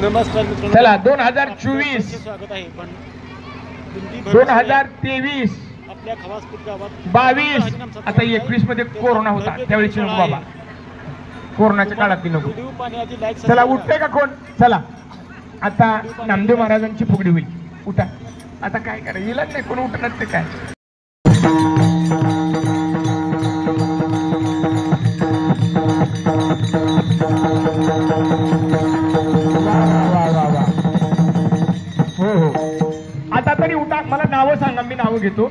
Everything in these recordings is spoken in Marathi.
नमस्कार मित्रांनो, चला 2024 स्वागत आहे. पण 2023 आपल्या खवासपूर गावात 22 आता 21 मध्ये कोरोना होता त्यावेळेची नको बाबा, कोरोनाच्या काळात नको. चला उठते का कोण? चला आता नामदेव महाराजांची फुगडी होईल. उठा आता, काय करायचं इलाज नाही, कोण उठणार ते काय. हो हो आता तरी उठा, मला नावं सांगा, मी नावं घेतो.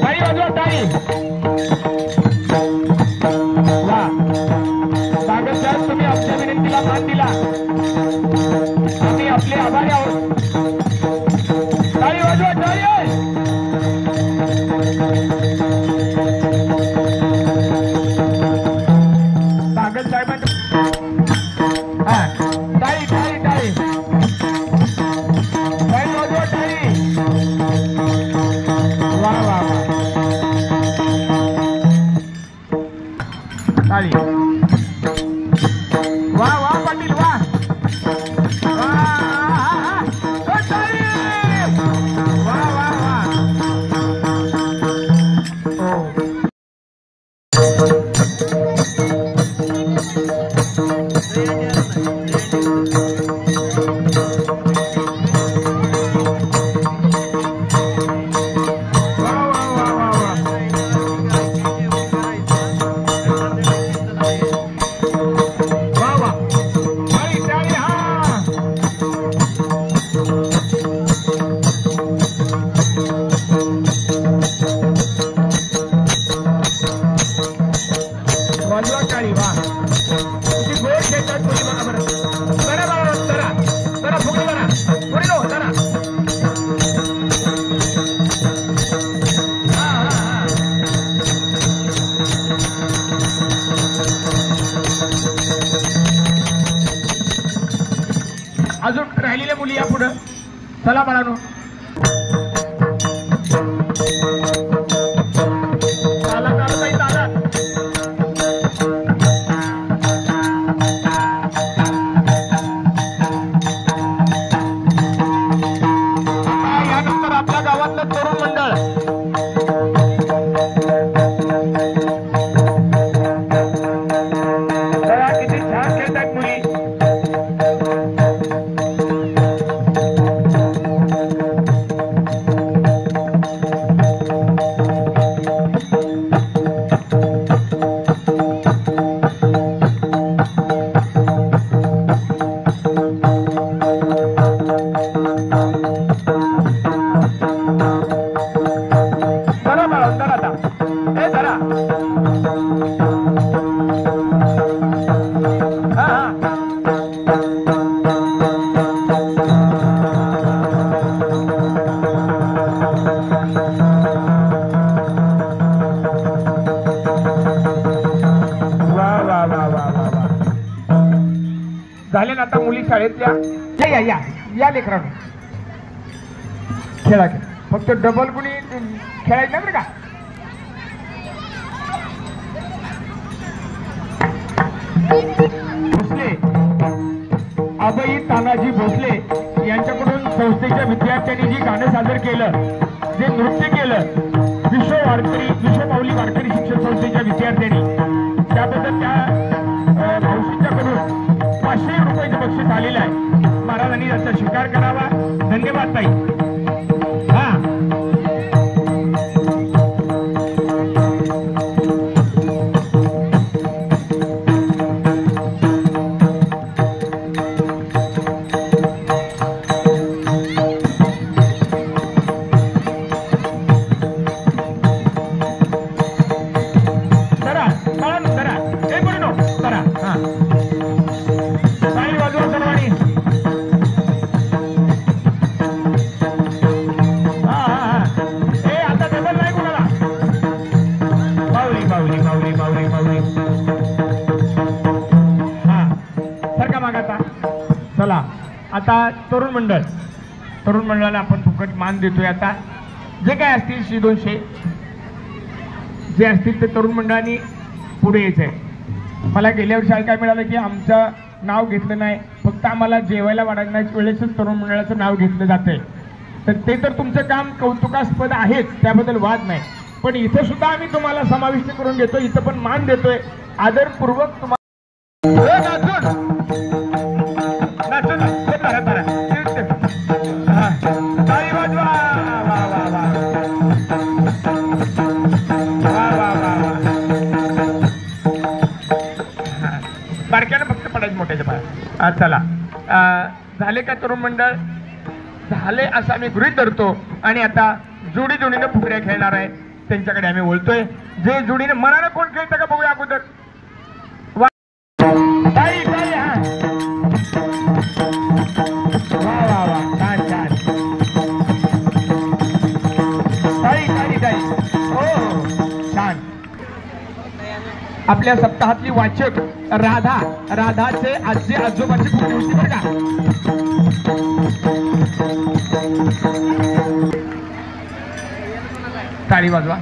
टाळी वाजवा, टाळी. वा सागर साहेब, तुम्ही आमच्या विनंतीला मान दिला, आम्ही आपले आभारी आहोत. टाळी वाजवा, टाळी. सागर साहेबांचं टाळी टाळी टाळी टाळी वाजवा, टाळी. वा वा वा, टाळी. वा वा पाटील, वा वा टाळी. वा वा वा. अजून राहिलेल्या मुली या पुढं. चला बाळांनो, चाला चालत आहे, चाला. यानंतर आपल्या गावातलं तरुण मंडळ किती छान खेळतात मुली. झाले ना आता मुली शाळेतल्या. या या या लेकरांनो, खेळा खेळ, फक्त डबल कुणी खेळायचं नाही बरं का. भोसले अभय तानाजी भोसले यांच्याकडून संस्थेच्या विद्यार्थ्यांनी जे गाणं सादर केलं, जे नृत्य केलं, विश्वमाऊली वारकरी शिक्षण संस्थेच्या विद्यार्थ्यांनी, त्याबद्दल त्या भाऊशींच्याकडून 500 रुपयाचं बक्षीस आलेलं आहे. महाराजांनी याचा स्वीकार करावा. धन्यवाद ताई. हा करा करा, हे बोलू करा. हा चला आता तरुण मंडळाला आपण फुकट मान देतोय. आता जे काय असतील 100-200 जे असतील ते तरुण मंडळाने पुढे यायचंय. मला गेल्या वर्षी काय मिळालं की आमचं नाव घेतलं नाही, फक्त आम्हाला जेवायला वाढण्याच्या वेळेसच तरुण मंडळाचं नाव घेतलं जातंय. तर ते तर तुमचं काम कौतुकास्पद आहेच, त्याबद्दल वाद नाही. पण इथं सुद्धा आम्ही तुम्हाला समाविष्ट करून घेतो, इथं पण मान देतोय आदरपूर्वक तुम्हाला. बारक्यानं फक्त पडायचं मोठ्याच्या पाया. चला झाले का तरुण मंडळ? झाले असं आम्ही गृहीत धरतो. आणि आता जोडी जोडीनं फुगड्या खेळणार आहे, त्यांच्याकडे आम्ही बोलतोय. जे जोडीने मनानं कोण खेळतं का बघूया अगोदर. आपल्या सप्ताहातली वाचक राधा, राधाचे आजी आजोबाची फुगडी होती बरं का. टाळी वाजवा.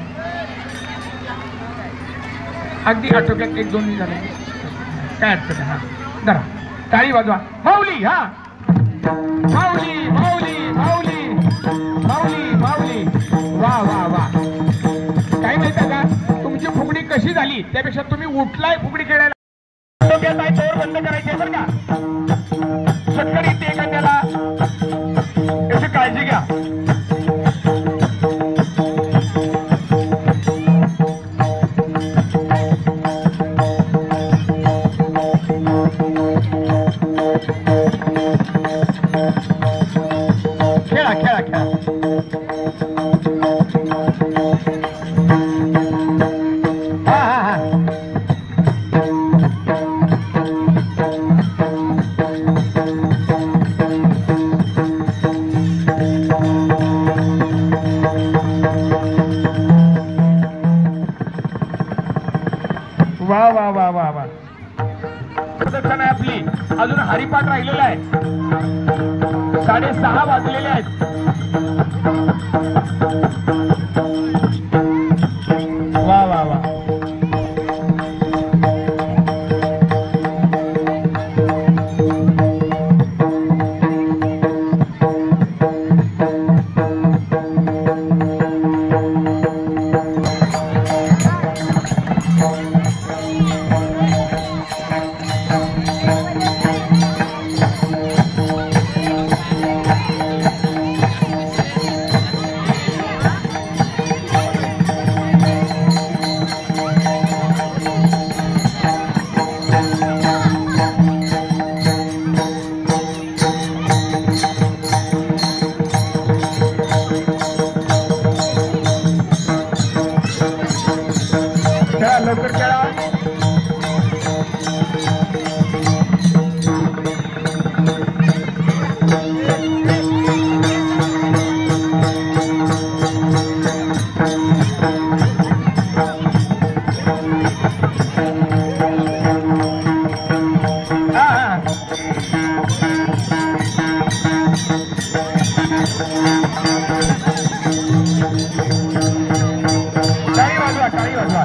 अगदी आटोक्यात एक दोन झाले काय अडचण आहे. हा धरा टाळी वाजवा. माऊली, हा माऊली माऊली माऊली माऊली माऊली. वा वा वा. काय माहिती का तुमची फुगडी कशी झाली त्यापेक्षा तुम्ही उठलाय फुगडी खेळायला. आटोक्यात आहे तोवर बंद करायचे बरं का. सत्तरी ते एखाद्याला याची काळजी घ्या. खेळा खेळा खेळा. हा हा हा. वा वा वा वा वा. प्रदर्शन आहे आपली. अजून हरिपाठ राहिलेला आहे. 6:30 वाजलेले आहेत. वा वा वा. लवकर खेळा. टाळी वाजवा, टाळी वाजवा.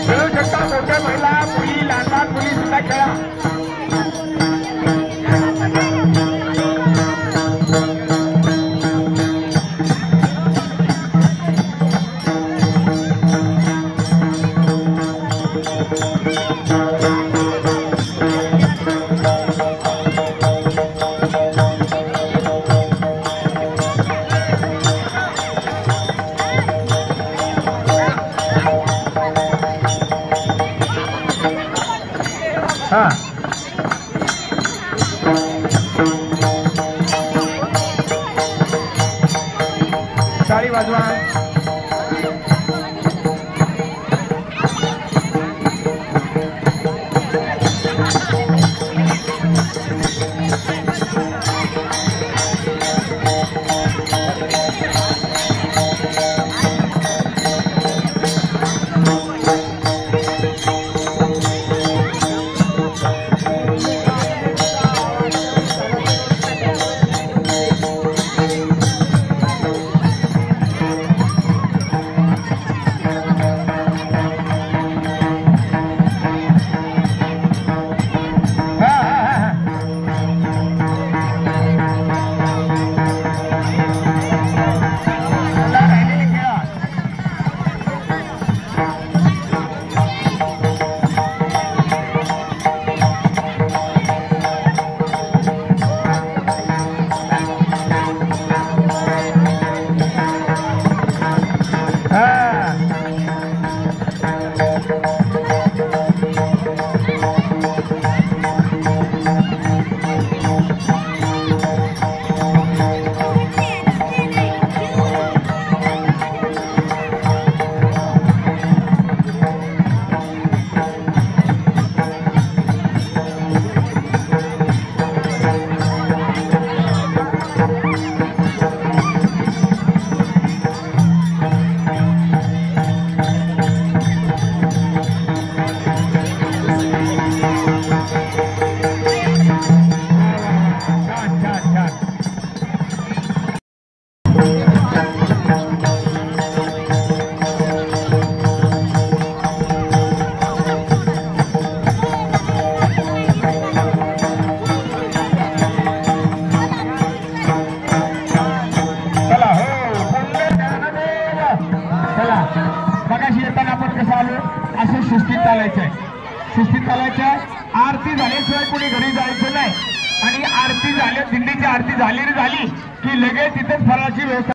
खेळू शकता मोठ्या महिला, मुली, लहान लहान मुली सुद्धा खेळा. मगाशी येताना आपण कसं आलो असं शिस्तीत चालायचं आहे. शिस्तीत चालायचं. आरती झाल्याशिवाय कोणी घरी जायचं नाही आणि आरती झाल्या दिंडीची आरती झाली की लगेच तिथेच फराळाची व्यवस्था